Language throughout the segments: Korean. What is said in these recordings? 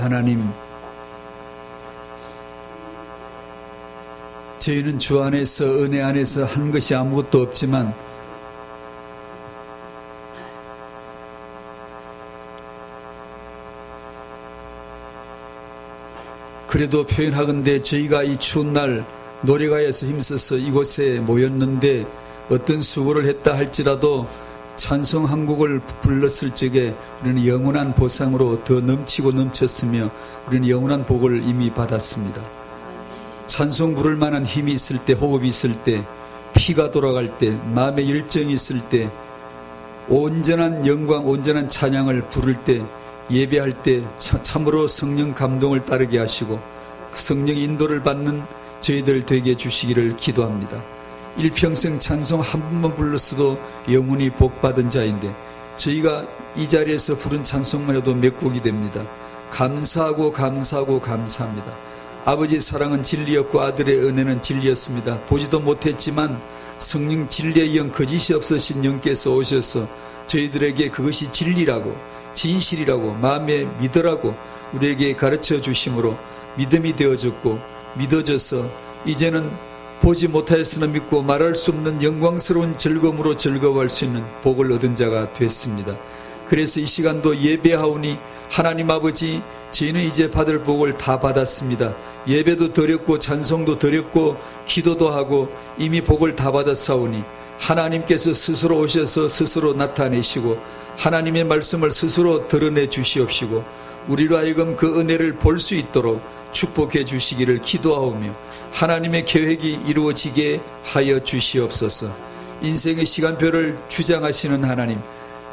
하나님, 저희는 주 안에서, 은혜 안에서 한 것이 아무것도 없지만 그래도 표현하건대 저희가 이 추운 날 노래가에서 힘써서 이곳에 모였는데 어떤 수고를 했다 할지라도 찬송 한 곡을 불렀을 적에 우리는 영원한 보상으로 더 넘치고 넘쳤으며 우리는 영원한 복을 이미 받았습니다. 찬송 부를 만한 힘이 있을 때, 호흡이 있을 때, 피가 돌아갈 때, 마음의 열정이 있을 때, 온전한 영광, 온전한 찬양을 부를 때, 예배할 때 참으로 성령 감동을 따르게 하시고 그 성령 인도를 받는 저희들 되게 해주시기를 기도합니다. 일평생 찬송 한 번만 불렀어도 영원히 복받은 자인데 저희가 이 자리에서 부른 찬송만 해도 몇 곡이 됩니다. 감사하고 감사하고 감사합니다. 아버지의 사랑은 진리였고 아들의 은혜는 진리였습니다. 보지도 못했지만 성령 진리의 영, 거짓이 없으신 영께서 오셔서 저희들에게 그것이 진리라고, 진실이라고, 마음에 믿으라고 우리에게 가르쳐 주심으로 믿음이 되어졌고 믿어져서 이제는 보지 못하였으나 믿고 말할 수 없는 영광스러운 즐거움으로 즐거워할 수 있는 복을 얻은 자가 됐습니다. 그래서 이 시간도 예배하오니 하나님 아버지, 저희는 이제 받을 복을 다 받았습니다. 예배도 드렸고 찬송도 드렸고 기도도 하고 이미 복을 다 받았사오니 하나님께서 스스로 오셔서 스스로 나타내시고 하나님의 말씀을 스스로 드러내 주시옵시고 우리로 하여금 그 은혜를 볼 수 있도록 축복해 주시기를 기도하오며 하나님의 계획이 이루어지게 하여 주시옵소서. 인생의 시간표를 주장하시는 하나님,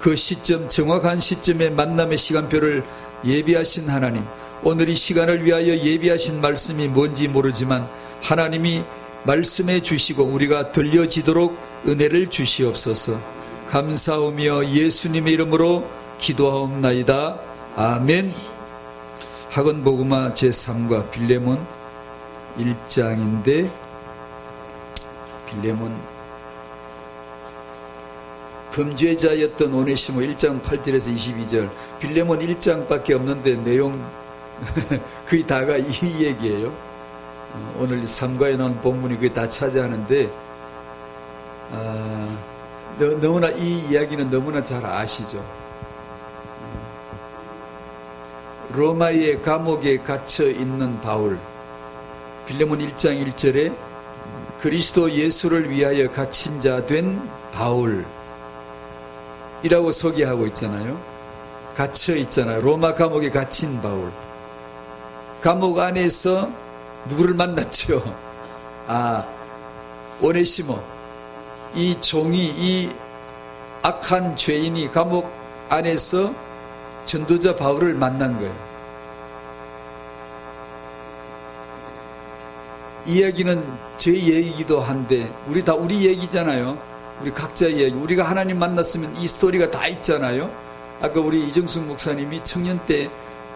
그 시점, 정확한 시점의 만남의 시간표를 예비하신 하나님, 오늘 이 시간을 위하여 예비하신 말씀이 뭔지 모르지만 하나님이 말씀해 주시고 우리가 들려지도록 은혜를 주시옵소서. 감사하며 예수님의 이름으로 기도하옵나이다. 아멘. 학원복음화 제3과 빌레몬 1장인데 빌레몬 범죄자였던 오네시모 1장 8절에서 22절 빌레몬 1장밖에 없는데 내용 거의 다가 이 얘기예요. 오늘 3과에 나온 본문이 거의 다 차지하는데 너무나 이 이야기는 너무나 잘 아시죠. 로마의 감옥에 갇혀 있는 바울, 빌레몬 1장 1절에 그리스도 예수를 위하여 갇힌 자 된 바울이라고 소개하고 있잖아요. 갇혀 있잖아요. 로마 감옥에 갇힌 바울. 감옥 안에서 누구를 만났죠? 오네시모. 이 종이, 이 악한 죄인이 감옥 안에서 전도자 바울을 만난 거예요. 이야기는 저희 얘기이기도 한데 우리 다 우리 얘기잖아요. 우리 각자 이야기. 우리가 하나님 만났으면 이 스토리가 다 있잖아요. 아까 우리 이정숙 목사님이 청년 때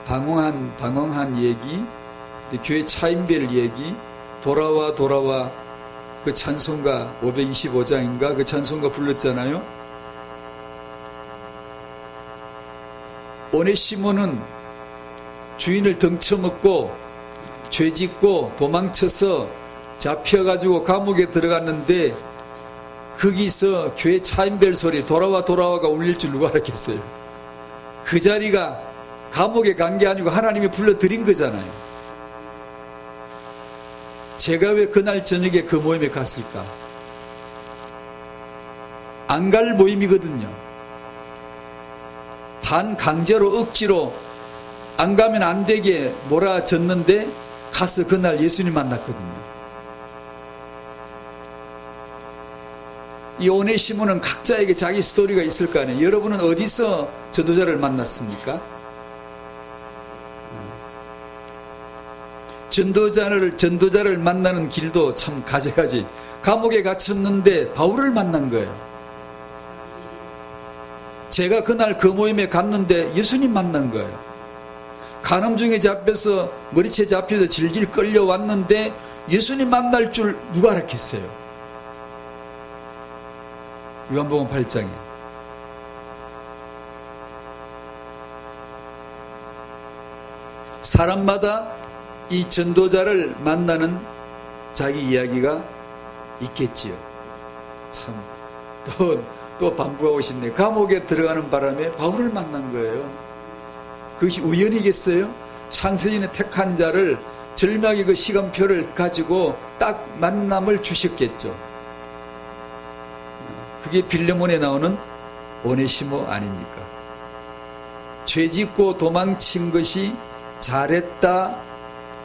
방황한 얘기, 교회 차인별 얘기, 돌아와 그 찬송가 525장인가 그 찬송가 불렀잖아요. 오네시모는 주인을 덩쳐먹고 죄짓고 도망쳐서 잡혀가지고 감옥에 들어갔는데 거기서 교회 차인별 소리 돌아와가 울릴 줄 누가 알았겠어요. 그 자리가 감옥에 간 게 아니고 하나님이 불러들인 거잖아요. 제가 왜 그날 저녁에 그 모임에 갔을까? 안 갈 모임이거든요. 반강제로 억지로 안 가면 안 되게 몰아줬는데 가서 그날 예수님 만났거든요. 이 오네시모는 각자에게 자기 스토리가 있을 거 아니에요. 여러분은 어디서 전도자를 만났습니까? 전도자를 만나는 길도 참 가지가지. 감옥에 갇혔는데 바울을 만난 거예요. 제가 그날 그 모임에 갔는데 예수님 만난 거예요. 간음 중에 잡혀서 머리채 잡혀서 질질 끌려왔는데 예수님 만날 줄 누가 알았겠어요? 요한복음 8장에 사람마다 이 전도자를 만나는 자기 이야기가 있겠지요. 참, 또 반복하고 싶네요. 감옥에 들어가는 바람에 바울을 만난 거예요. 그것이 우연이겠어요? 창세전에 택한 자를 절묘하게 그 시간표를 가지고 딱 만남을 주셨겠죠. 그게 빌레몬에 나오는 오네시모 아닙니까? 죄짓고 도망친 것이 잘했다,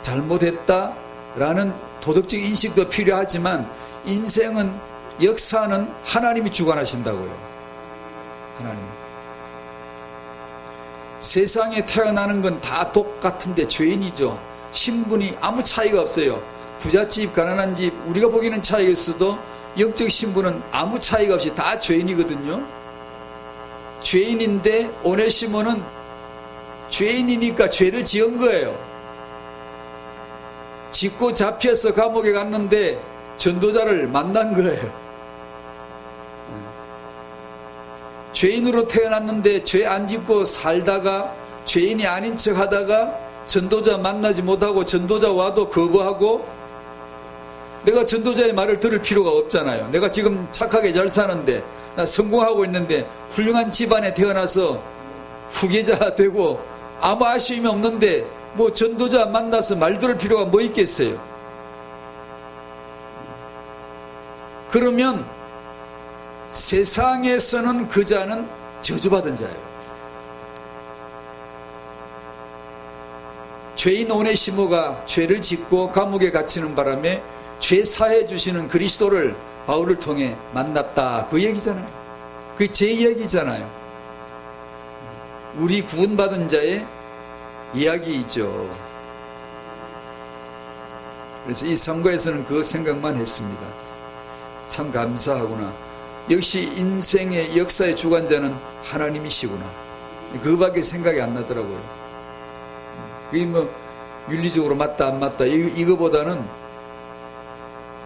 잘못했다 라는 도덕적 인식도 필요하지만 인생은, 역사는 하나님이 주관하신다고요. 하나님. 세상에 태어나는 건 다 똑같은데 죄인이죠. 신분이 아무 차이가 없어요. 부잣집, 가난한 집, 우리가 보기에는 차이가 있어도 영적 신분은 아무 차이가 없이 다 죄인이거든요. 죄인인데 오네시모는 죄인이니까 죄를 지은 거예요. 짓고 잡혀서 감옥에 갔는데 전도자를 만난 거예요. 죄인으로 태어났는데 죄 안 짓고 살다가 죄인이 아닌 척 하다가 전도자 만나지 못하고 전도자 와도 거부하고, 내가 전도자의 말을 들을 필요가 없잖아요. 내가 지금 착하게 잘 사는데, 나 성공하고 있는데, 훌륭한 집안에 태어나서 후계자 되고 아무 아쉬움이 없는데 뭐 전도자 만나서 말 들을 필요가 뭐 있겠어요. 그러면 세상에서는 그 자는 저주받은 자예요. 죄인 오네시모가 죄를 짓고 감옥에 갇히는 바람에 죄 사해 주시는 그리스도를 바울을 통해 만났다, 그 얘기잖아요. 그게 제 이야기잖아요. 우리 구원받은 자의 이야기이죠. 그래서 이 선거에서는 그 생각만 했습니다. 참 감사하구나. 역시 인생의 역사의 주관자는 하나님이시구나. 그거밖에 생각이 안 나더라고요. 그게 뭐 윤리적으로 맞다 안 맞다 이거보다는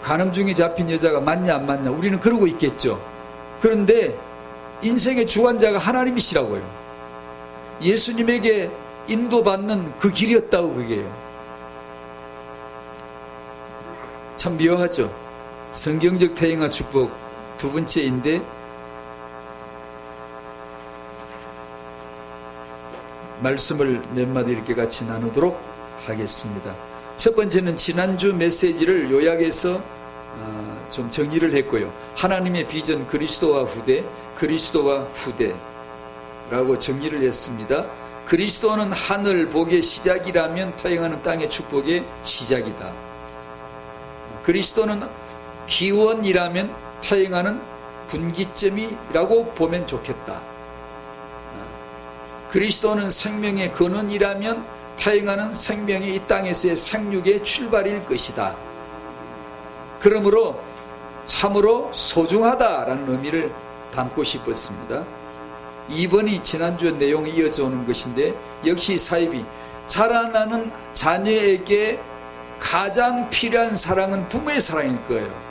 간음중에 잡힌 여자가 맞냐 안 맞냐 우리는 그러고 있겠죠. 그런데 인생의 주관자가 하나님이시라고요. 예수님에게 인도받는 그 길이었다고. 그게요. 참 묘하죠. 성경적 태영아 축복 두 번째인데, 말씀을 몇 마디 이렇게 같이 나누도록 하겠습니다. 첫 번째는 지난주 메시지를 요약해서 좀 정리를 했고요. 하나님의 비전 그리스도와 후대, 그리스도와 후대라고 정리를 했습니다. 그리스도는 하늘 복의 시작이라면 타영하는 땅의 축복의 시작이다. 그리스도는 기원이라면 타영하는 분기점이라고 보면 좋겠다. 그리스도는 생명의 근원이라면 타영하는 생명이 이 땅에서의 생육의 출발일 것이다. 그러므로 참으로 소중하다라는 의미를 담고 싶었습니다. 2번이 지난주 내용에 이어져 오는 것인데, 역시 사입이 자라나는 자녀에게 가장 필요한 사랑은 부모의 사랑일 거예요.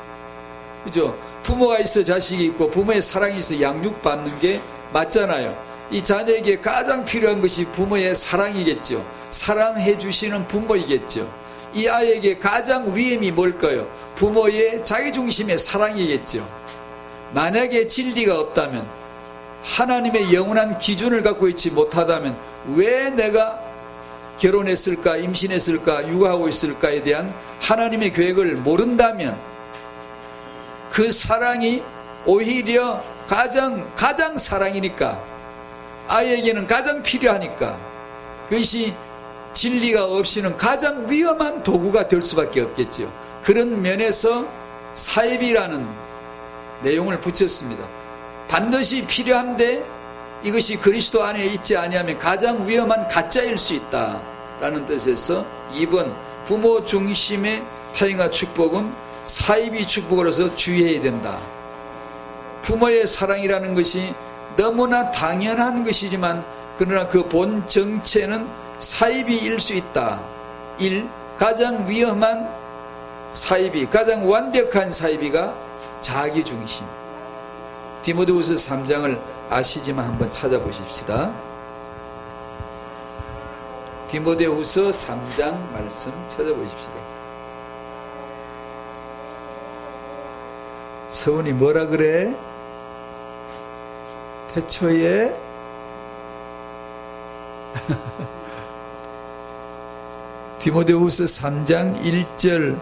그죠? 부모가 있어 자식이 있고 부모의 사랑이 있어 양육받는 게 맞잖아요. 이 자녀에게 가장 필요한 것이 부모의 사랑이겠죠. 사랑해 주시는 부모이겠죠. 이 아이에게 가장 위험이 뭘까요? 부모의 자기중심의 사랑이겠죠. 만약에 진리가 없다면, 하나님의 영원한 기준을 갖고 있지 못하다면, 왜 내가 결혼했을까, 임신했을까, 육아하고 있을까에 대한 하나님의 계획을 모른다면, 그 사랑이 오히려 가장 사랑이니까, 아이에게는 가장 필요하니까, 그것이 진리가 없이는 가장 위험한 도구가 될 수밖에 없겠죠. 그런 면에서 사입이라는 내용을 붙였습니다. 반드시 필요한데 이것이 그리스도 안에 있지 아니하면 가장 위험한 가짜일 수 있다라는 뜻에서 2번 부모 중심의 타영아 축복은 사입이 축복으로서 주의해야 된다. 부모의 사랑이라는 것이 너무나 당연한 것이지만, 그러나 그 본 정체는 사입이일 수 있다. 1. 가장 위험한 사입이, 가장 완벽한 사입이가 자기중심. 디모데후서 3장을 아시지만 한번 찾아보십시다. 디모데후서 3장 말씀 찾아보십시다. 서훈이 뭐라 그래? 태초에 디모데후서 3장 1절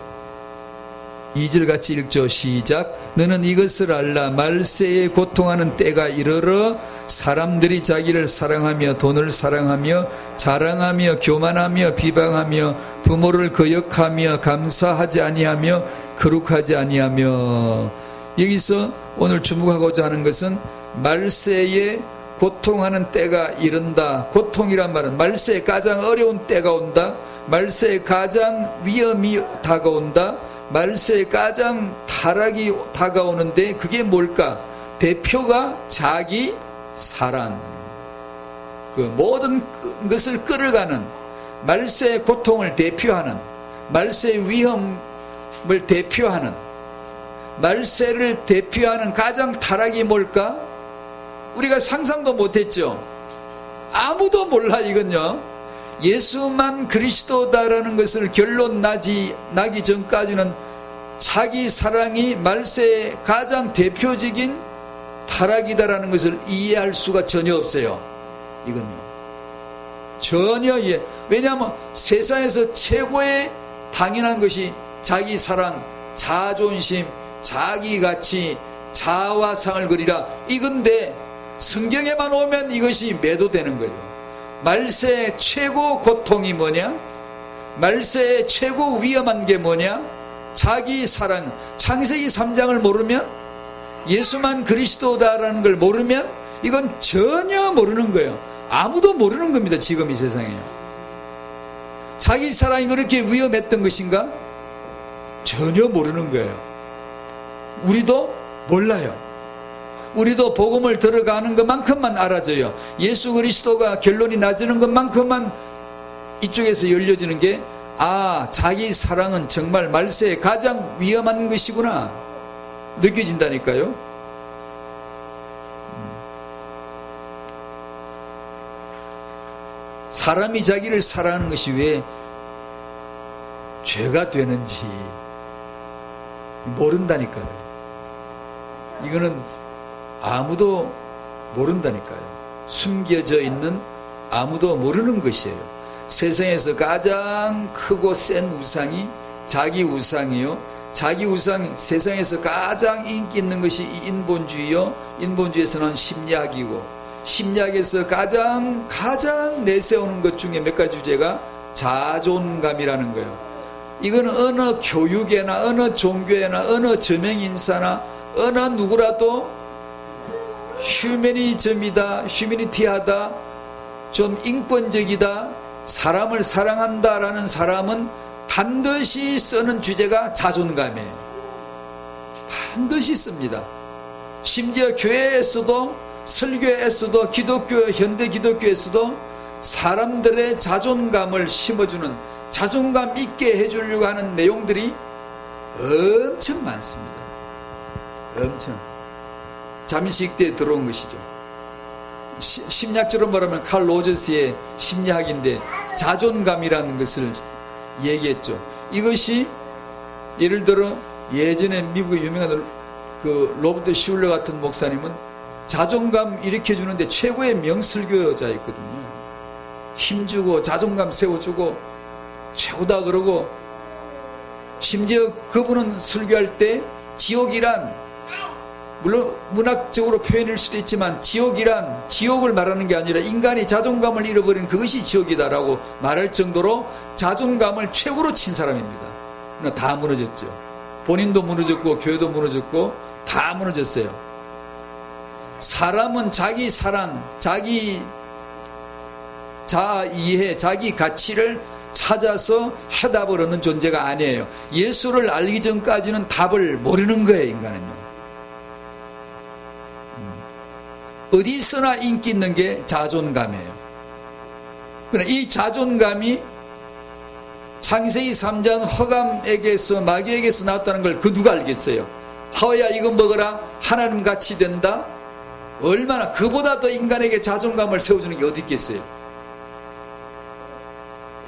2절 같이 읽죠. 시작. 너는 이것을 알라. 말세에 고통하는 때가 이르러 사람들이 자기를 사랑하며 돈을 사랑하며 자랑하며 교만하며 비방하며 부모를 거역하며 감사하지 아니하며 거룩하지 아니하며. 여기서 오늘 주목하고자 하는 것은 말세에 고통하는 때가 이른다. 고통이란 말은 말세에 가장 어려운 때가 온다. 말세에 가장 위험이 다가온다. 말세에 가장 타락이 다가오는데 그게 뭘까? 대표가 자기 사랑. 그 모든 것을 끌어가는 말세의 고통을 대표하는, 말세의 위험을 대표하는, 말세를 대표하는 가장 타락이 뭘까? 우리가 상상도 못했죠. 아무도 몰라. 이건요, 예수만 그리스도다라는 것을 결론 나기 전까지는 자기 사랑이 말세의 가장 대표적인 타락이다라는 것을 이해할 수가 전혀 없어요. 이건요, 전혀 이해. 왜냐하면 세상에서 최고의 당연한 것이 자기 사랑, 자존심, 자기 가치, 자아와 상을 그리라, 이건데 성경에만 오면 이것이 매도되는 거예요. 말세의 최고 고통이 뭐냐? 말세의 최고 위험한 게 뭐냐? 자기 사랑. 창세기 3장을 모르면, 예수만 그리스도다라는 걸 모르면 이건 전혀 모르는 거예요. 아무도 모르는 겁니다. 지금 이 세상에요. 자기 사랑이 그렇게 위험했던 것인가? 전혀 모르는 거예요. 우리도 몰라요. 우리도 복음을 들어가는 것만큼만 알아져요. 예수 그리스도가 결론이 나지는 것만큼만 이쪽에서 열려지는 게, 아, 자기 사랑은 정말 말세에 가장 위험한 것이구나 느껴진다니까요. 사람이 자기를 사랑하는 것이 왜 죄가 되는지 모른다니까요. 이거는 아무도 모른다니까요. 숨겨져 있는, 아무도 모르는 것이에요. 세상에서 가장 크고 센 우상이 자기 우상이요, 자기 우상, 세상에서 가장 인기 있는 것이 인본주의요, 인본주의에서는 심리학이고, 심리학에서 가장 내세우는 것 중에 몇 가지 주제가 자존감이라는 거예요. 이거는 어느 교육에나 어느 종교에나 어느 저명인사나 어느 누구라도 휴머니즘이다, 휴머니티하다, 좀 인권적이다, 사람을 사랑한다라는 사람은 반드시 쓰는 주제가 자존감이에요. 반드시 씁니다. 심지어 교회에서도, 설교에서도, 기독교, 현대 기독교에서도 사람들의 자존감을 심어주는, 자존감 있게 해주려고 하는 내용들이 엄청 많습니다. 엄청. 잠식 때 들어온 것이죠. 심리학적으로 말하면 칼 로저스의 심리학인데 자존감이라는 것을 얘기했죠. 이것이 예를 들어 예전에 미국의 유명한 그 로버트 슐러 같은 목사님은 자존감 일으켜주는데 최고의 명설교자였거든요. 힘주고 자존감 세워주고 최고다 그러고, 심지어 그분은 설교할 때 지옥이란, 물론 문학적으로 표현일 수도 있지만 지옥이란 지옥을 말하는 게 아니라 인간이 자존감을 잃어버린 그것이 지옥이다라고 말할 정도로 자존감을 최고로 친 사람입니다. 그러나 다 무너졌죠. 본인도 무너졌고 교회도 무너졌고 다 무너졌어요. 사람은 자기 사랑, 자기 자아 이해, 자기 가치를 찾아서 해답을 얻는 존재가 아니에요. 예수를 알기 전까지는 답을 모르는 거예요. 인간은요. 어디서나 인기 있는 게 자존감이에요. 그러나 이 자존감이 창세기 3장 허감에게서, 마귀에게서 나왔다는 걸 그 누가 알겠어요? 하와야 이거 먹어라, 하나님 같이 된다. 얼마나, 그보다 더 인간에게 자존감을 세워주는 게 어디 있겠어요?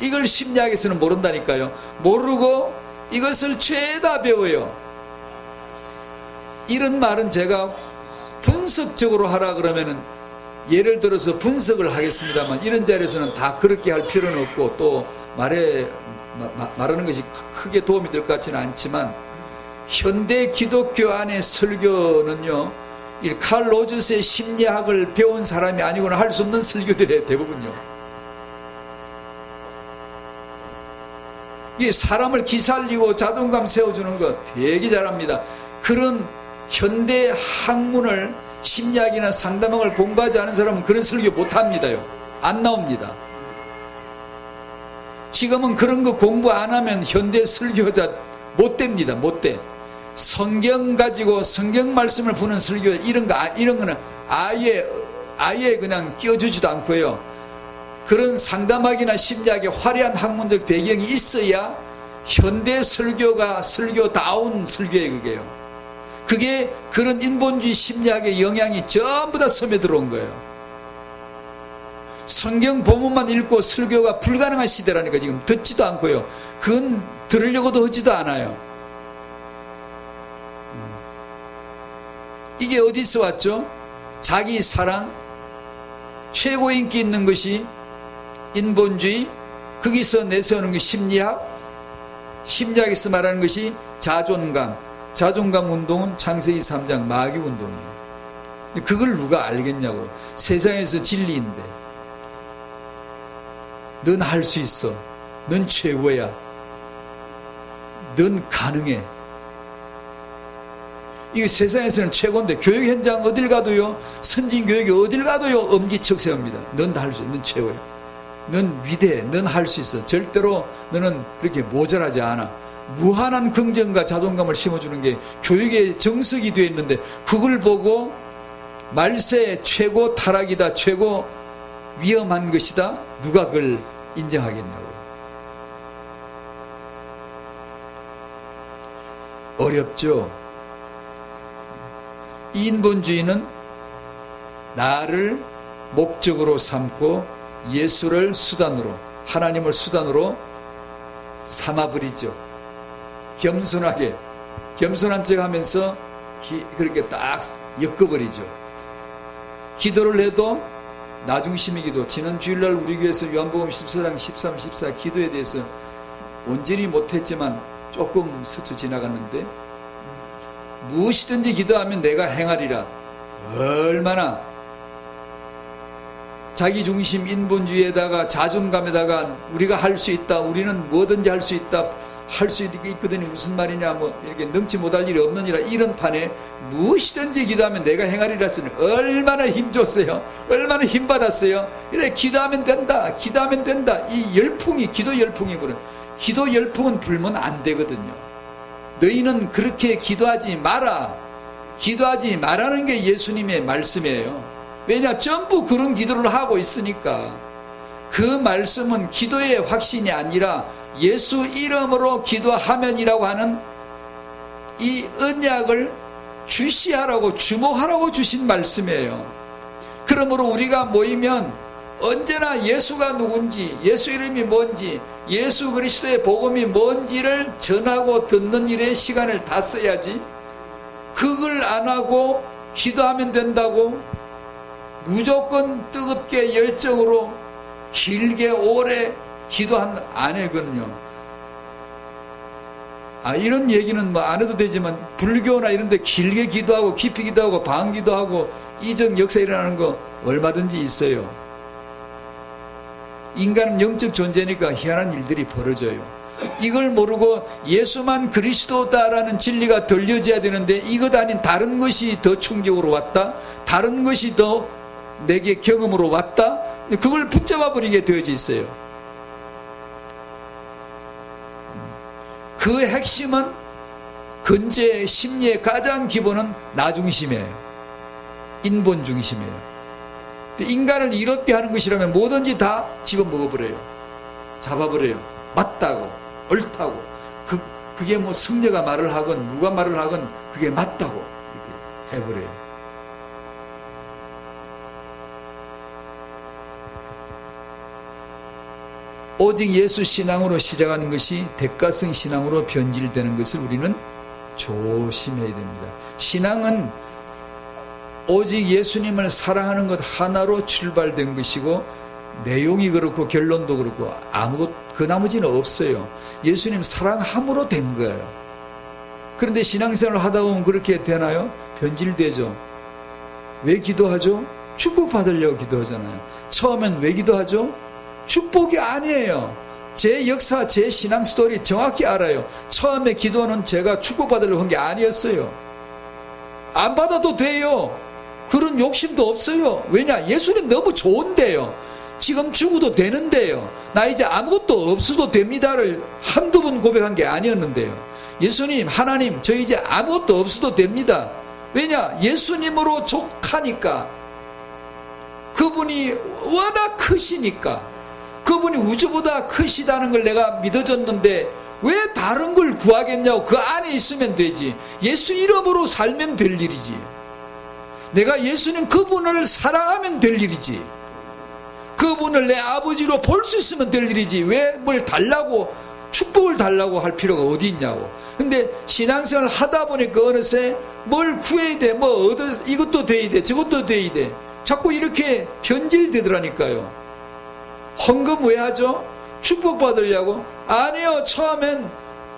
이걸 심리학에서는 모른다니까요. 모르고 이것을 죄다 배워요. 이런 말은 제가 분석적으로 하라 그러면은 예를 들어서 분석을 하겠습니다만, 이런 자리에서는 다 그렇게 할 필요는 없고, 또 말하는 것이 크게 도움이 될 것 같지는 않지만, 현대 기독교 안의 설교는요, 이 칼 로저스의 심리학을 배운 사람이 아니고는 할 수 없는 설교들의 대부분요. 이 사람을 기살리고 자존감 세워주는 거 되게 잘합니다. 그런 현대 학문을, 심리학이나 상담학을 공부하지 않은 사람은 그런 설교 못합니다요. 안 나옵니다. 지금은 그런 거 공부 안 하면 현대 설교자 못 됩니다. 못 돼. 성경 가지고 성경 말씀을 푸는 설교, 이런 거는 아예 그냥 끼워주지도 않고요. 그런 상담학이나 심리학의 화려한 학문적 배경이 있어야 현대 설교가 설교다운 설교예요. 그게요. 그게 그런 인본주의 심리학의 영향이 전부 다 스며들어온 거예요. 성경 본문만 읽고 설교가 불가능한 시대라니까. 지금 듣지도 않고요. 그건 들으려고도 하지도 않아요. 이게 어디서 왔죠? 자기 사랑, 최고 인기 있는 것이 인본주의, 거기서 내세우는 게 심리학, 심리학에서 말하는 것이 자존감 운동은 창세기 3장 마귀 운동이에요. 그걸 누가 알겠냐고. 세상에서 진리인데. 넌 할 수 있어. 넌 최고야. 넌 가능해. 이 세상에서는 최고인데, 교육 현장 어딜 가도요, 선진 교육이 어딜 가도요, 엄지척 세웁니다. 넌 다 할 수 있어. 넌 최고야. 넌 위대해. 넌 할 수 있어. 절대로 너는 그렇게 모자라지 않아. 무한한 긍정과 자존감을 심어주는 게 교육의 정석이 되어 있는데, 그걸 보고 말세 최고 타락이다, 최고 위험한 것이다, 누가 그걸 인정하겠냐고. 어렵죠. 이 인본주의는 나를 목적으로 삼고 예수를 수단으로, 하나님을 수단으로 삼아버리죠. 겸손한 척 하면서 그렇게 딱 엮어버리죠. 기도를 해도 나중심의 기도, 지난 주일날 우리 교회에서 요한복음 14장 13, 14 기도에 대해서 온전히 못했지만 조금 스쳐 지나갔는데, 무엇이든지 기도하면 내가 행하리라. 얼마나 자기중심 인본주의에다가 자존감에다가 우리가 할 수 있다, 우리는 뭐든지 할 수 있다, 할 수 있거든요. 무슨 말이냐, 뭐 이렇게 넘지 못할 일이 없느니라, 이런 판에 무엇이든지 기도하면 내가 행하리라 했으니 얼마나 힘줬어요. 얼마나 힘받았어요. 이래 기도하면 된다, 기도하면 된다. 이 열풍이, 기도 열풍이거든. 기도 열풍은 불면 안 되거든요. 너희는 그렇게 기도하지 마라. 기도하지 말라는 게 예수님의 말씀이에요. 왜냐, 전부 그런 기도를 하고 있으니까. 그 말씀은 기도의 확신이 아니라 예수 이름으로 기도하면이라고 하는 이 언약을 주시하라고, 주목하라고 주신 말씀이에요. 그러므로 우리가 모이면 언제나 예수가 누군지, 예수 이름이 뭔지, 예수 그리스도의 복음이 뭔지를 전하고 듣는 일에 시간을 다 써야지, 그걸 안 하고 기도하면 된다고 무조건 뜨겁게 열정으로 길게 오래 기도한 안 해거든요. 이런 얘기는 뭐 안 해도 되지만, 불교나 이런 데 길게 기도하고 깊이 기도하고 방기도하고 이적 역사 일어나는 거 얼마든지 있어요. 인간은 영적 존재니까 희한한 일들이 벌어져요. 이걸 모르고 예수만 그리스도다라는 진리가 들려져야 되는데, 이것 아닌 다른 것이 더 충격으로 왔다, 다른 것이 더 내게 경험으로 왔다, 그걸 붙잡아 버리게 되어져 있어요. 그 핵심은, 근제 심리의 가장 기본은 나중심이에요. 인본 중심이에요. 인간을 이롭게 하는 것이라면 뭐든지 다 집어먹어버려요. 잡아버려요. 맞다고, 옳다고. 그게 뭐 승려가 말을 하건 누가 말을 하건 그게 맞다고 이렇게 해버려요. 오직 예수 신앙으로 시작하는 것이 대가성 신앙으로 변질되는 것을 우리는 조심해야 됩니다. 신앙은 오직 예수님을 사랑하는 것 하나로 출발된 것이고 내용이 그렇고 결론도 그렇고 그 나머지는 없어요. 예수님 사랑함으로 된 거예요. 그런데 신앙생활을 하다 보면 그렇게 되나요? 변질되죠. 왜 기도하죠? 축복받으려고 기도하잖아요. 처음엔 왜 기도하죠? 축복이 아니에요. 제 역사, 제 신앙 스토리 정확히 알아요. 처음에 기도는 제가 축복받으려고 한 게 아니었어요. 안 받아도 돼요. 그런 욕심도 없어요. 왜냐? 예수님 너무 좋은데요. 지금 죽어도 되는데요. 나 이제 아무것도 없어도 됩니다를 한두 번 고백한 게 아니었는데요. 예수님, 하나님, 저 이제 아무것도 없어도 됩니다. 왜냐? 예수님으로 족하니까. 그분이 워낙 크시니까. 그분이 우주보다 크시다는 걸 내가 믿어졌는데 왜 다른 걸 구하겠냐고. 그 안에 있으면 되지. 예수 이름으로 살면 될 일이지. 내가 예수님 그분을 사랑하면 될 일이지. 그분을 내 아버지로 볼 수 있으면 될 일이지. 왜 뭘 달라고, 축복을 달라고 할 필요가 어디 있냐고. 근데 신앙생활 하다 보니까 어느새 뭘 구해야 돼, 뭐 이것도 돼야 돼, 저것도 돼야 돼. 자꾸 이렇게 변질되더라니까요. 헌금 왜 하죠? 축복받으려고? 아니요. 처음엔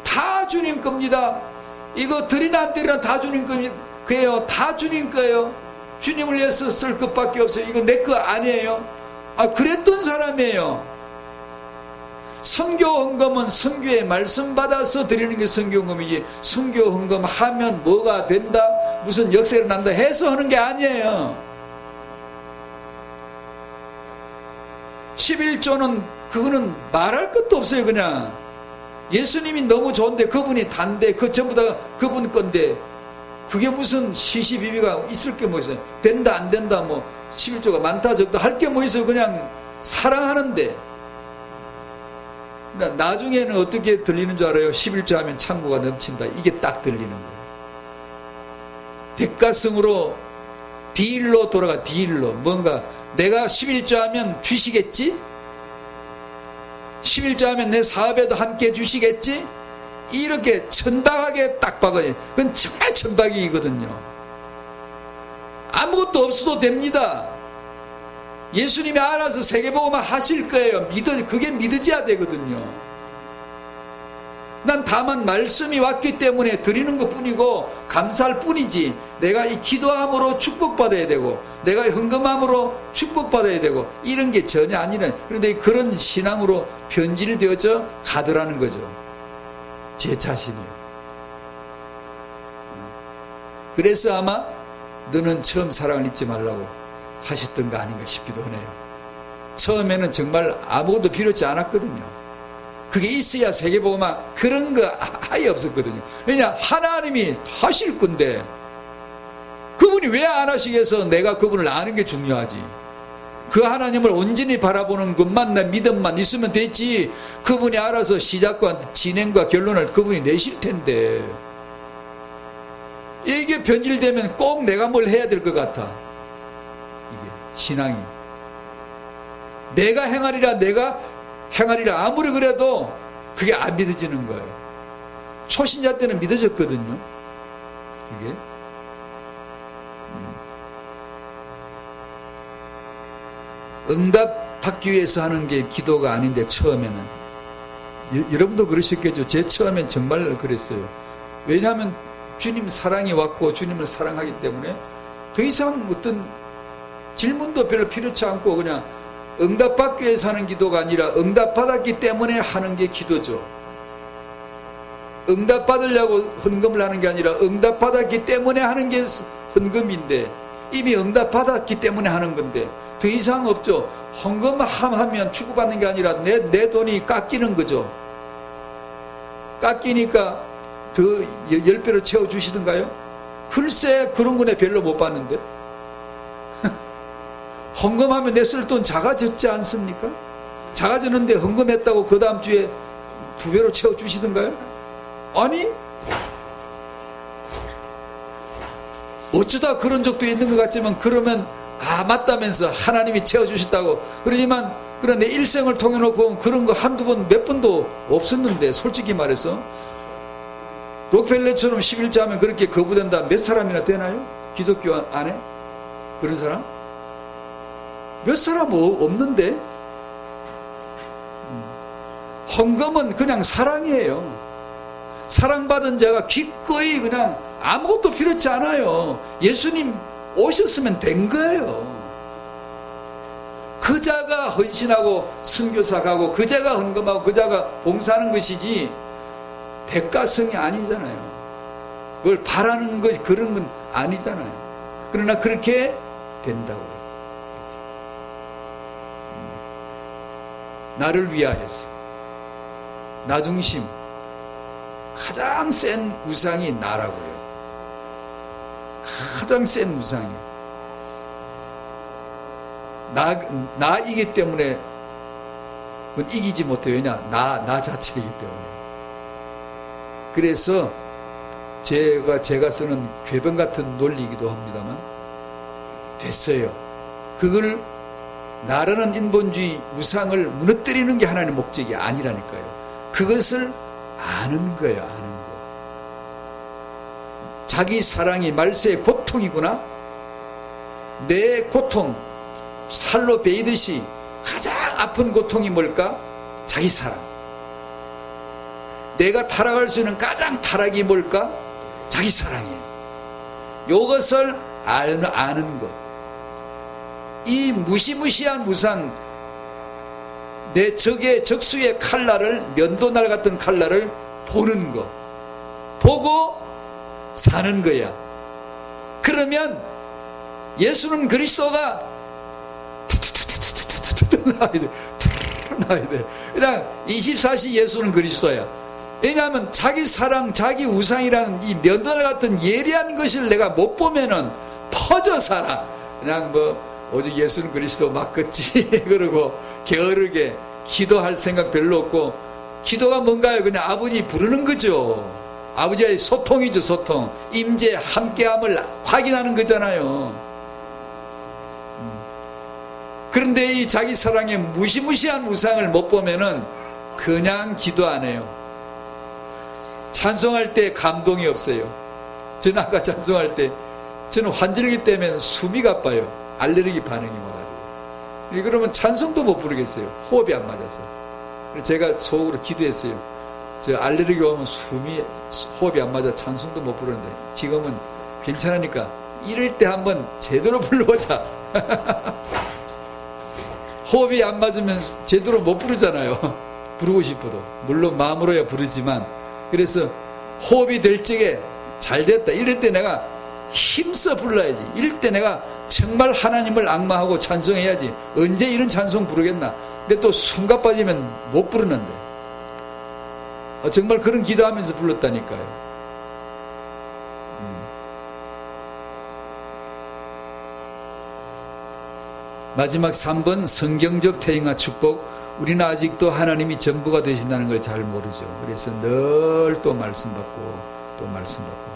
다 주님 겁니다. 이거 드리나 안 드리나 다 주님 거예요. 다 주님 거예요. 주님을 위해서 쓸 것밖에 없어요. 이거 내 거 아니에요. 그랬던 사람이에요. 선교 헌금은 선교의 말씀 받아서 드리는 게 선교 헌금이지, 선교 헌금 하면 뭐가 된다, 무슨 역사가 난다 해서 하는 게 아니에요. 11조는 그거는 말할 것도 없어요. 그냥 예수님이 너무 좋은데 그분이 단데 그 전부 다 그분 건데 그게 무슨 시시비비가 있을 게 뭐 있어요. 된다 안 된다 뭐 11조가 많다 적다 할 게 뭐 있어요. 그냥 사랑하는데. 나중에는 어떻게 들리는 줄 알아요? 11조 하면 창고가 넘친다. 이게 딱 들리는 거예요. 대가성으로 딜로 돌아가. 딜로 뭔가 내가 11조 하면 주시겠지? 11조 하면 내 사업에도 함께 주시겠지? 이렇게 천박하게 딱 박아요. 그건 정말 천박이거든요. 아무것도 없어도 됩니다. 예수님이 알아서 세계복음화 하실 거예요. 그게 믿어져야 되거든요. 난 다만 말씀이 왔기 때문에 드리는 것 뿐이고 감사할 뿐이지, 내가 이 기도함으로 축복받아야 되고 내가 헌금함으로 축복받아야 되고 이런 게 전혀 아니네. 그런데 그런 신앙으로 변질되어져 가더라는 거죠. 제 자신이요. 그래서 아마 너는 처음 사랑을 잊지 말라고 하셨던 거 아닌가 싶기도 하네요. 처음에는 정말 아무것도 필요치 않았거든요. 그게 있어야 세계복음화 그런 거 아예 없었거든요. 왜냐? 하나님이 하실 건데 그분이 왜 안 하시겠어? 내가 그분을 아는 게 중요하지. 그 하나님을 온전히 바라보는 것만, 내 믿음만 있으면 됐지. 그분이 알아서 시작과 진행과 결론을 그분이 내실 텐데. 이게 변질되면 꼭 내가 뭘 해야 될 것 같아. 이게 신앙이. 내가 행하리라 아무리 그래도 그게 안 믿어지는 거예요. 초신자 때는 믿어졌거든요. 그게. 응답받기 위해서 하는 게 기도가 아닌데 처음에는. 여러분도 그러셨겠죠. 제 처음엔 정말 그랬어요. 왜냐하면 주님 사랑이 왔고 주님을 사랑하기 때문에 더 이상 어떤 질문도 별로 필요치 않고 그냥 응답받기 위해서 하는 기도가 아니라 응답받았기 때문에 하는 게 기도죠. 응답받으려고 헌금을 하는 게 아니라 응답받았기 때문에 하는 게 헌금인데, 이미 응답받았기 때문에 하는 건데 더 이상 없죠. 헌금하면 축복받는 게 아니라 내 돈이 깎이는 거죠. 깎이니까 더 10배로 채워주시던가요? 글쎄 그런 거네 별로 못 받는데. 헌금하면 내 쓸 돈 작아졌지 않습니까? 작아졌는데 헌금했다고 그 다음 주에 2배로 채워주시던가요? 아니, 어쩌다 그런 적도 있는 것 같지만, 그러면 맞다면서 하나님이 채워주셨다고 그러지만 그런데 일생을 통해 놓고 보면 그런 거 한두 번, 몇 번도 없었는데, 솔직히 말해서 록펠러처럼 11조 하면 그렇게 거부된다 몇 사람이나 되나요? 기독교 안에? 그런 사람? 몇 사람 없는데? 헌금은 그냥 사랑이에요. 사랑받은 자가 기꺼이 그냥 아무것도 필요치 않아요. 예수님 오셨으면 된 거예요. 그 자가 헌신하고 선교사 가고 그 자가 헌금하고 그 자가 봉사하는 것이지 대가성이 아니잖아요. 그걸 바라는 것 그런 건 아니잖아요. 그러나 그렇게 된다고요. 나를 위하여서 나 중심 가장 센 우상이 나라고요. 가장 센 우상이 나이기 때문에 그건 이기지 못해요. 왜냐? 나 자체이기 때문에. 그래서 제가 쓰는 궤변 같은 논리이기도 합니다만 됐어요. 그걸 나라는 인본주의 우상을 무너뜨리는 게 하나님의 목적이 아니라니까요. 그것을 아는 거예요. 아는 거. 자기 사랑이 말세의 고통이구나. 내 고통, 살로 베이듯이 가장 아픈 고통이 뭘까? 자기 사랑. 내가 타락할 수 있는 가장 타락이 뭘까? 자기 사랑이에요. 이것을 아는 것. 이 무시무시한 우상, 내 적의 적수의 칼날을, 면도날 같은 칼날을 보는 것. 보고 사는 거야. 그러면 예수는 그리스도가 나와야 돼. 그냥 24시 예수는 그리스도야. 왜냐하면 자기 사랑, 자기 우상이라는 이 면도날 같은 예리한 것을 내가 못 보면은 퍼져 살아. 그냥 오직 예수는 그리스도 막 긋지 그러고 게으르게 기도할 생각 별로 없고. 기도가 뭔가요? 그냥 아버지 부르는 거죠. 아버지와의 소통이죠. 소통. 임재 함께함을 확인하는 거잖아요. 그런데 이 자기 사랑의 무시무시한 우상을 못 보면은 그냥 기도 안 해요. 찬송할 때 감동이 없어요. 저는 아까 찬송할 때 저는 환절기 때문에 숨이 가빠요. 알레르기 반응이 와가지고. 그러면 찬송도 못 부르겠어요. 호흡이 안 맞아서. 그래서 제가 속으로 기도했어요. 저 알레르기 오면 호흡이 안 맞아 찬송도 못 부르는데 지금은 괜찮으니까 이럴 때 한번 제대로 불러보자. 호흡이 안 맞으면 제대로 못 부르잖아요. 부르고 싶어도. 물론 마음으로야 부르지만. 그래서 호흡이 될 적에 잘 됐다. 이럴 때 내가 힘써 불러야지. 이럴 때 내가 정말 하나님을 앙망하고 찬송해야지. 언제 이런 찬송 부르겠나. 근데 또 숨가 빠지면 못 부르는데. 정말 그런 기도하면서 불렀다니까요. 마지막 3번 성경적 태영아 축복. 우리는 아직도 하나님이 전부가 되신다는 걸 잘 모르죠. 그래서 늘 또 말씀 받고 또 말씀 받고.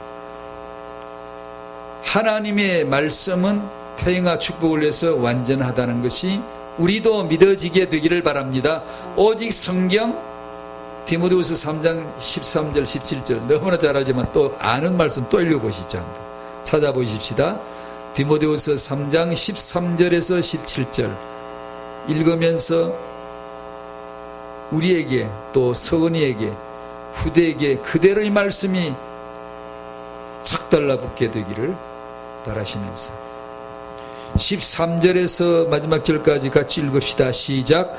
하나님의 말씀은 태영아 축복을 위해서 완전하다는 것이 우리도 믿어지게 되기를 바랍니다. 오직 성경 디모데후서 3장 13절 17절 너무나 잘 알지만 또 아는 말씀 또 읽어보시죠. 한번 찾아보십시다. 디모데후서 3장 13절에서 17절 읽으면서 우리에게 또 서은이에게 후대에게 그대로의 말씀이 착 달라붙게 되기를 바라시면서 13절에서 마지막 절까지 같이 읽읍시다. 시작.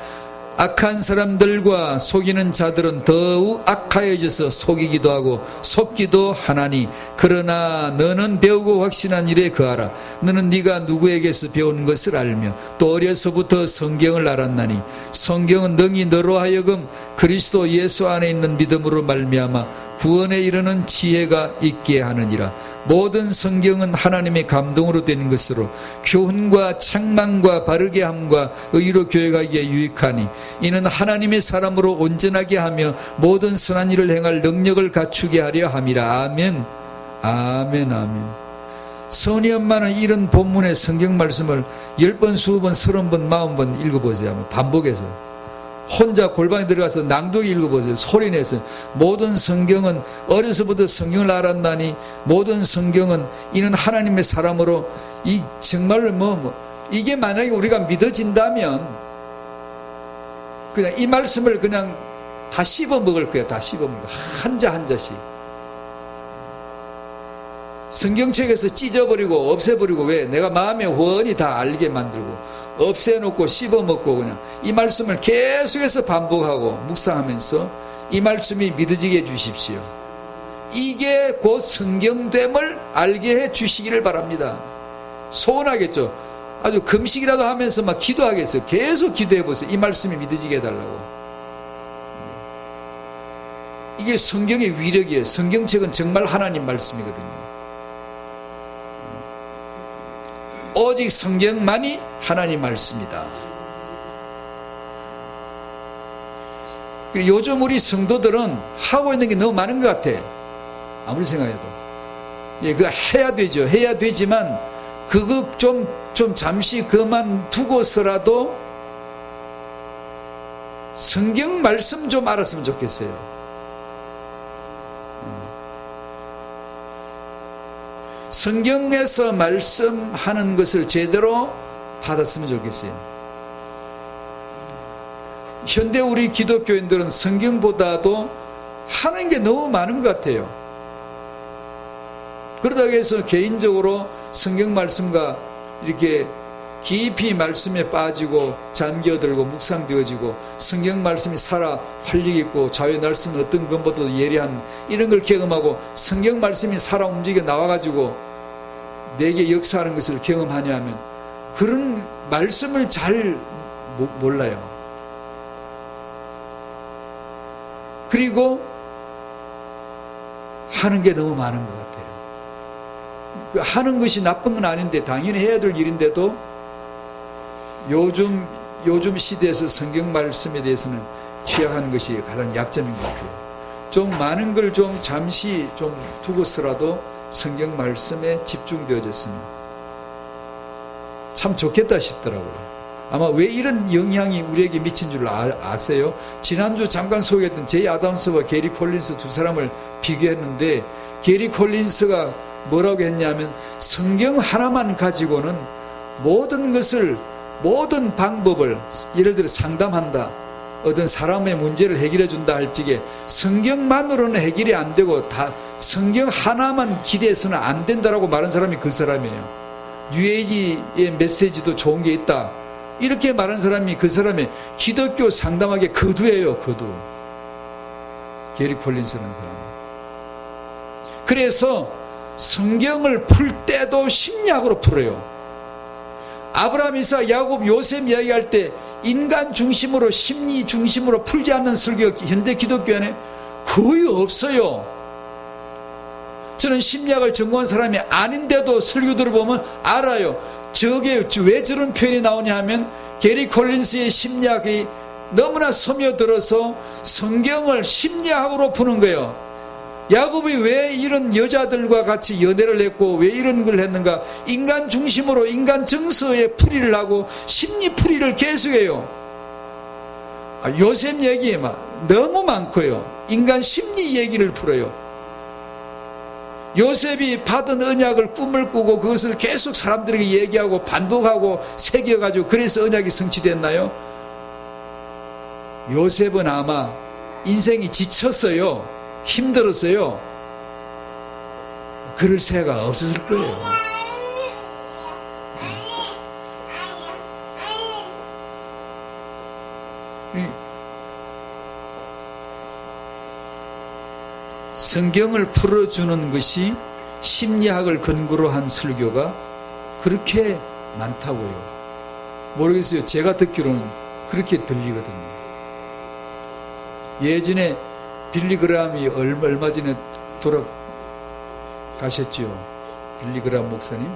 악한 사람들과 속이는 자들은 더욱 악하여져서 속이기도 하고 속기도 하나니 그러나 너는 배우고 확신한 일에 거하라. 너는 네가 누구에게서 배운 것을 알며 또 어려서부터 성경을 알았나니 성경은 능히 너로 하여금 그리스도 예수 안에 있는 믿음으로 말미암아 구원에 이르는 지혜가 있게 하느니라. 모든 성경은 하나님의 감동으로 된 것으로 교훈과 책망과 바르게 함과 의로 교육하기에 유익하니 이는 하나님의 사람으로 온전하게 하며 모든 선한 일을 행할 능력을 갖추게 하려 함이라. 아멘. 아멘. 아멘. 선희 엄마는 이런 본문의 성경 말씀을 10번, 20번, 30번, 40번 읽어보세요. 반복해서. 혼자 골방에 들어가서 낭독 읽어보세요. 소리내서. 모든 성경은 어려서부터 성경을 알았나니 모든 성경은 이는 하나님의 사람으로 이 정말 이게 만약에 우리가 믿어진다면 그냥 이 말씀을 그냥 다 씹어 먹을 거야. 다 씹어 먹을 거야. 한자 한자씩. 성경책에서 찢어버리고 없애버리고 왜? 내가 마음에 훤히 다 알게 만들고 없애놓고 씹어먹고 그냥 이 말씀을 계속해서 반복하고 묵상하면서 이 말씀이 믿어지게 해주십시오. 이게 곧 성경됨을 알게 해주시기를 바랍니다. 소원하겠죠. 아주 금식이라도 하면서 막 기도하겠어요. 계속 기도해보세요. 이 말씀이 믿어지게 해달라고. 이게 성경의 위력이에요. 성경책은 정말 하나님 말씀이거든요. 오직 성경만이 하나님 말씀이다. 요즘 우리 성도들은 하고 있는 게 너무 많은 것 같아. 아무리 생각해도. 예, 그거 해야 되죠. 해야 되지만 그거 좀 잠시 그만두고서라도 성경 말씀 좀 알았으면 좋겠어요. 성경에서 말씀하는 것을 제대로 받았으면 좋겠어요. 현대 우리 기독교인들은 성경보다도 하는 게 너무 많은 것 같아요. 그러다가 해서 개인적으로 성경 말씀과 이렇게 깊이 말씀에 빠지고 잠겨들고 묵상되어지고 성경 말씀이 살아 활력 있고 자유의 날선 어떤 것보다도 예리한 이런 걸 경험하고 성경 말씀이 살아 움직여 나와가지고 내게 역사하는 것을 경험하냐 하면 그런 말씀을 잘 몰라요. 그리고 하는 게 너무 많은 것 같아요. 하는 것이 나쁜 건 아닌데 당연히 해야 될 일인데도 요즘 시대에서 성경 말씀에 대해서는 취약한 것이 가장 약점인 것 같아요. 좀 많은 걸 좀 잠시 좀 두고서라도 성경 말씀에 집중되어졌으면 참 좋겠다 싶더라고요. 아마 왜 이런 영향이 우리에게 미친 줄 아세요? 지난주 잠깐 소개했던 제이 아담스와 게리 콜린스 두 사람을 비교했는데 게리 콜린스가 뭐라고 했냐면 성경 하나만 가지고는 모든 방법을 예를 들어 상담한다. 어떤 사람의 문제를 해결해 준다 할 적에 성경만으로는 해결이 안 되고 다 성경 하나만 기대해서는 안 된다라고 말한 사람이 그 사람이에요. 뉴에이지의 메시지도 좋은 게 있다. 이렇게 말한 사람이 그 사람의 기독교 상담학의 거두예요. 거두. 게리 콜린스라는 사람. 그래서 성경을 풀 때도 심리학으로 풀어요. 아브라함, 이삭, 야곱, 요셉 이야기할 때 인간 중심으로 심리 중심으로 풀지 않는 설교가 현대 기독교 안에 거의 없어요. 저는 심리학을 전공한 사람이 아닌데도 설교 들어보면 알아요. 저게 왜 저런 표현이 나오냐 하면 게리 콜린스의 심리학이 너무나 스며들어서 성경을 심리학으로 푸는 거예요. 야곱이 왜 이런 여자들과 같이 연애를 했고 왜 이런 걸 했는가? 인간 중심으로 인간 정서에 풀이를 하고 심리 풀이를 계속해요. 요셉 얘기 너무 많고요. 인간 심리 얘기를 풀어요. 요셉이 받은 언약을 꿈을 꾸고 그것을 계속 사람들에게 얘기하고 반복하고 새겨가지고 그래서 언약이 성취됐나요? 요셉은 아마 인생이 지쳤어요. 힘들었어요. 그럴 새가 없었을 거예요. 성경을 풀어주는 것이 심리학을 근거로 한 설교가 그렇게 많다고요. 모르겠어요. 제가 듣기로는 그렇게 들리거든요. 예전에 빌리 그라함이 얼마 전에 돌아가셨죠. 빌리 그라함 목사님.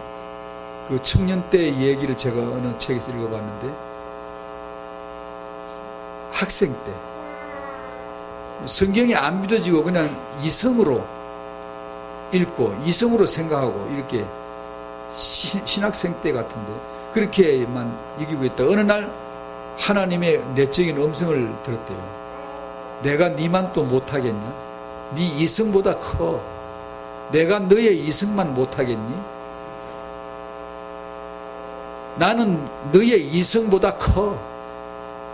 그 청년 때의 얘기를 제가 어느 책에서 읽어봤는데 학생 때 성경이 안 믿어지고 그냥 이성으로 읽고 이성으로 생각하고 이렇게 신학생 때 같은데 그렇게만 이기고 있다. 어느 날 하나님의 내적인 음성을 들었대요. 내가 니만 또 못하겠냐? 네 이성보다 커. 내가 너의 이성만 못하겠니? 나는 너의 이성보다 커.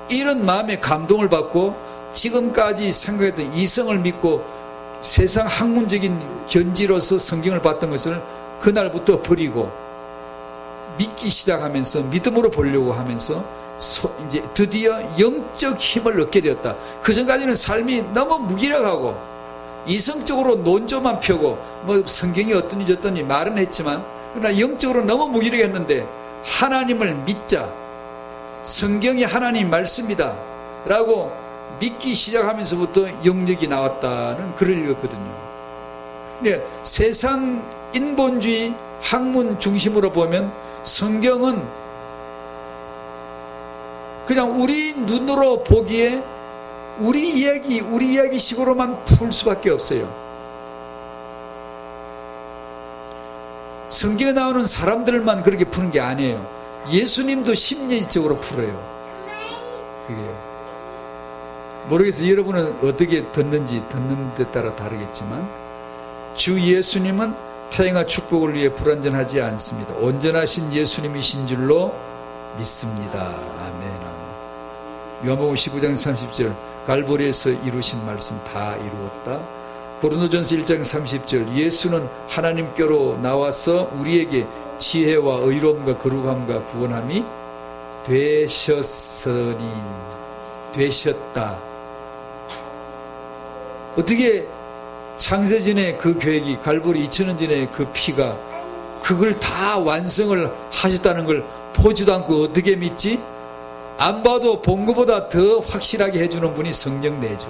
이런 마음의 감동을 받고 지금까지 생각했던 이성을 믿고 세상 학문적인 견지로서 성경을 봤던 것을 그날부터 버리고 믿기 시작하면서 믿음으로 보려고 하면서 이제 드디어 영적 힘을 얻게 되었다. 그 전까지는 삶이 너무 무기력하고 이성적으로 논조만 펴고 뭐 성경이 어떠니 저떠니 말은 했지만 그러나 영적으로 너무 무기력했는데 하나님을 믿자, 성경이 하나님 말씀이다 라고 믿기 시작하면서부터 영역이 나왔다는 글을 읽었거든요. 근데 세상 인본주의 학문 중심으로 보면 성경은 그냥 우리 눈으로 보기에 우리 이야기식으로만 풀 수밖에 없어요. 성경에 나오는 사람들만 그렇게 푸는 게 아니에요. 예수님도 심리적으로 풀어요. 그게 모르겠어요. 여러분은 어떻게 듣는지 듣는 데 따라 다르겠지만 주 예수님은 태영아 축복을 위해 불완전하지 않습니다. 온전하신 예수님이신 줄로 믿습니다. 아멘. 요한복음 19장 30절 갈보리에서 이루신 말씀 다 이루었다. 고린도전서 1장 30절 예수는 하나님께로 나와서 우리에게 지혜와 의로움과 거룩함과 구원함이 되셨다. 어떻게 창세전에 그 계획이 갈보리 2000년 전에 그 피가 그걸 다 완성을 하셨다는 걸 보지도 않고 어떻게 믿지? 안 봐도 본 것보다 더 확실하게 해주는 분이 성령 내주.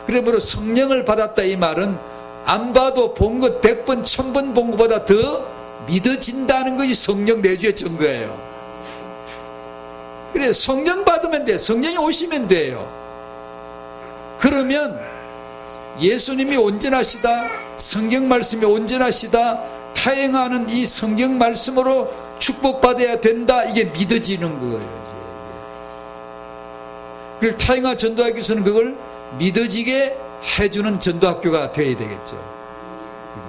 그러므로 성령을 받았다 이 말은 안 봐도 본 것 100번 1000번 본 것보다 더 믿어진다는 것이 성령 내주의 증거예요. 그래 성령 받으면 돼. 성령이 오시면 돼요. 그러면 예수님이 온전하시다, 성경 말씀이 온전하시다, 타행하는 이 성경 말씀으로 축복받아야 된다, 이게 믿어지는 거예요. 그걸 타행하 전도학교에서는 그걸 믿어지게 해주는 전도학교가 되어야 되겠죠. 그게.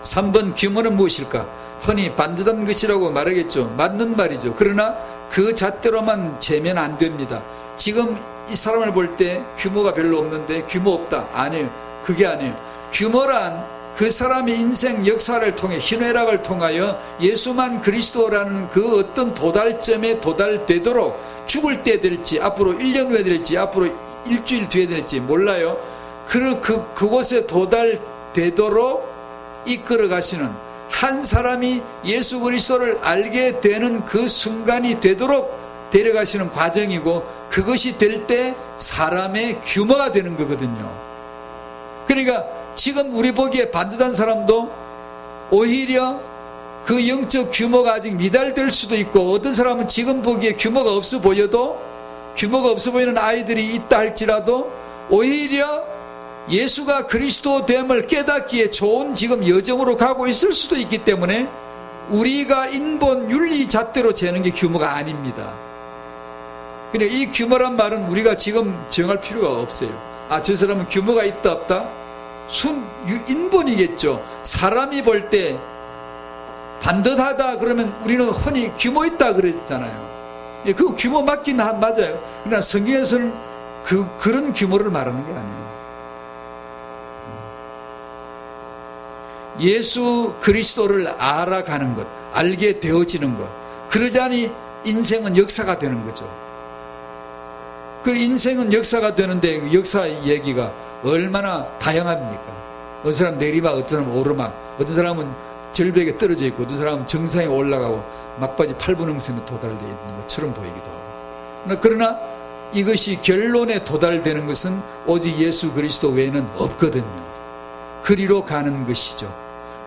3번 규모는 무엇일까? 흔히 반듯한 것이라고 말하겠죠. 맞는 말이죠. 그러나 그 잣대로만 재면 안 됩니다. 지금 이 사람을 볼 때 규모가 별로 없는데 규모 없다. 아니에요. 그게 아니에요. 규모란 그 사람의 인생 역사를 통해 희노애락을 통하여 예수만 그리스도라는 그 어떤 도달점에 도달되도록 죽을 때 될지 앞으로 1년 후에 될지 앞으로 일주일 뒤에 될지 몰라요. 그곳에 도달되도록 이끌어 가시는 한 사람이 예수 그리스도를 알게 되는 그 순간이 되도록 데려가시는 과정이고 그것이 될 때 사람의 규모가 되는 거거든요. 그러니까 지금 우리 보기에 반듯한 사람도 오히려 그 영적 규모가 아직 미달될 수도 있고 어떤 사람은 지금 보기에 규모가 없어 보여도 규모가 없어 보이는 아이들이 있다 할지라도 오히려 예수가 그리스도 됨을 깨닫기에 좋은 지금 여정으로 가고 있을 수도 있기 때문에 우리가 인본 윤리 잣대로 재는 게 규모가 아닙니다. 그러니까 이 규모란 말은 우리가 지금 정할 필요가 없어요. 아, 저 사람은 규모가 있다 없다? 인본이겠죠. 사람이 볼 때 반듯하다 그러면 우리는 흔히 규모 있다 그랬잖아요. 그 규모 맞긴 맞아요. 그러나 성경에서는 그런 규모를 말하는 게 아니에요. 예수 그리스도를 알아가는 것, 알게 되어지는 것. 그러자니 인생은 역사가 되는 거죠. 그 인생은 역사가 되는데 그 역사 얘기가 얼마나 다양합니까? 어떤 사람은 내리막, 어떤 사람은 오르막, 어떤 사람은 절벽에 떨어져 있고 어떤 사람은 정상에 올라가고 막바지 8분응선에 도달되어 있는 것처럼 보이기도 하고. 그러나 이것이 결론에 도달되는 것은 오직 예수 그리스도 외에는 없거든요. 그리로 가는 것이죠.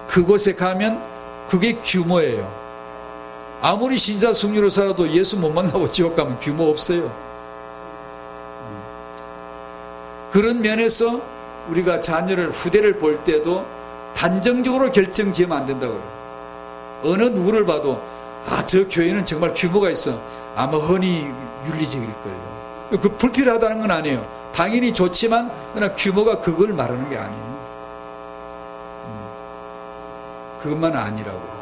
그곳에 가면 그게 규모예요. 아무리 신사숙녀로 살아도 예수 못 만나고 지옥 가면 규모 없어요. 그런 면에서 우리가 자녀를 후대를 볼 때도 단정적으로 결정 지으면 안 된다고요. 어느 누구를 봐도 저 교회는 정말 규모가 있어. 아마 흔히 윤리적일 거예요. 그 불필요하다는 건 아니에요. 당연히 좋지만 그러나 규모가 그걸 말하는 게 아니에요. 그것만 아니라고.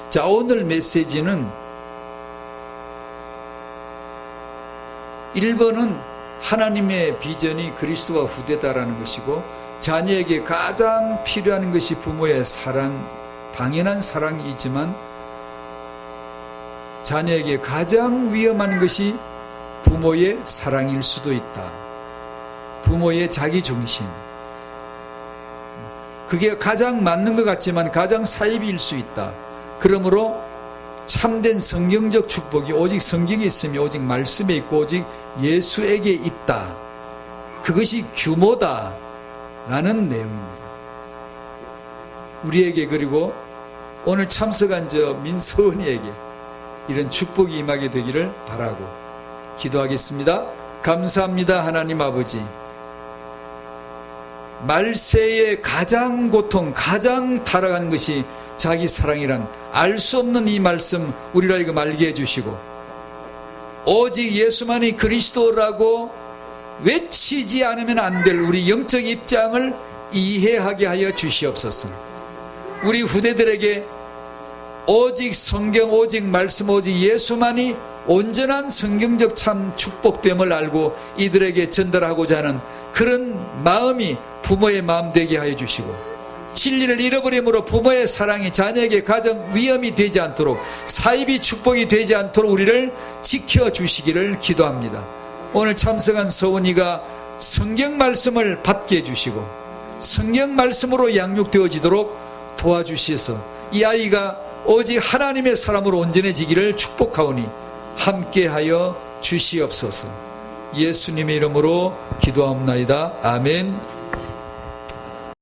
자, 오늘 메시지는 1번은 하나님의 비전이 그리스도와 후대다라는 것이고, 자녀에게 가장 필요한 것이 부모의 사랑, 당연한 사랑이지만 자녀에게 가장 위험한 것이 부모의 사랑일 수도 있다. 부모의 자기중심. 그게 가장 맞는 것 같지만 가장 사이비일 수 있다. 그러므로 참된 성경적 축복이 오직 성경에 있으며 오직 말씀에 있고 오직 예수에게 있다. 그것이 규모다 라는 내용입니다. 우리에게, 그리고 오늘 참석한 저 민서은이에게 이런 축복이 임하게 되기를 바라고 기도하겠습니다. 감사합니다. 하나님 아버지, 말세의 가장 고통, 가장 타락한 것이 자기 사랑이란 알 수 없는 이 말씀 우리를 하여금 알게 해주시고, 오직 예수만이 그리스도라고 외치지 않으면 안 될 우리 영적 입장을 이해하게 하여 주시옵소서. 우리 후대들에게 오직 성경, 오직 말씀, 오직 예수만이 온전한 성경적 참 축복됨을 알고 이들에게 전달하고자 하는 그런 마음이 부모의 마음 되게 하여 주시고, 진리를 잃어버림으로 부모의 사랑이 자녀에게 가장 위험이 되지 않도록, 사이비 축복이 되지 않도록 우리를 지켜주시기를 기도합니다. 오늘 참석한 서원이가 성경 말씀을 받게 해주시고 성경 말씀으로 양육되어지도록 도와주셔서 이 아이가 오직 하나님의 사람으로 온전해지기를 축복하오니 함께하여 주시옵소서. 예수님의 이름으로 기도하옵나이다. 아멘.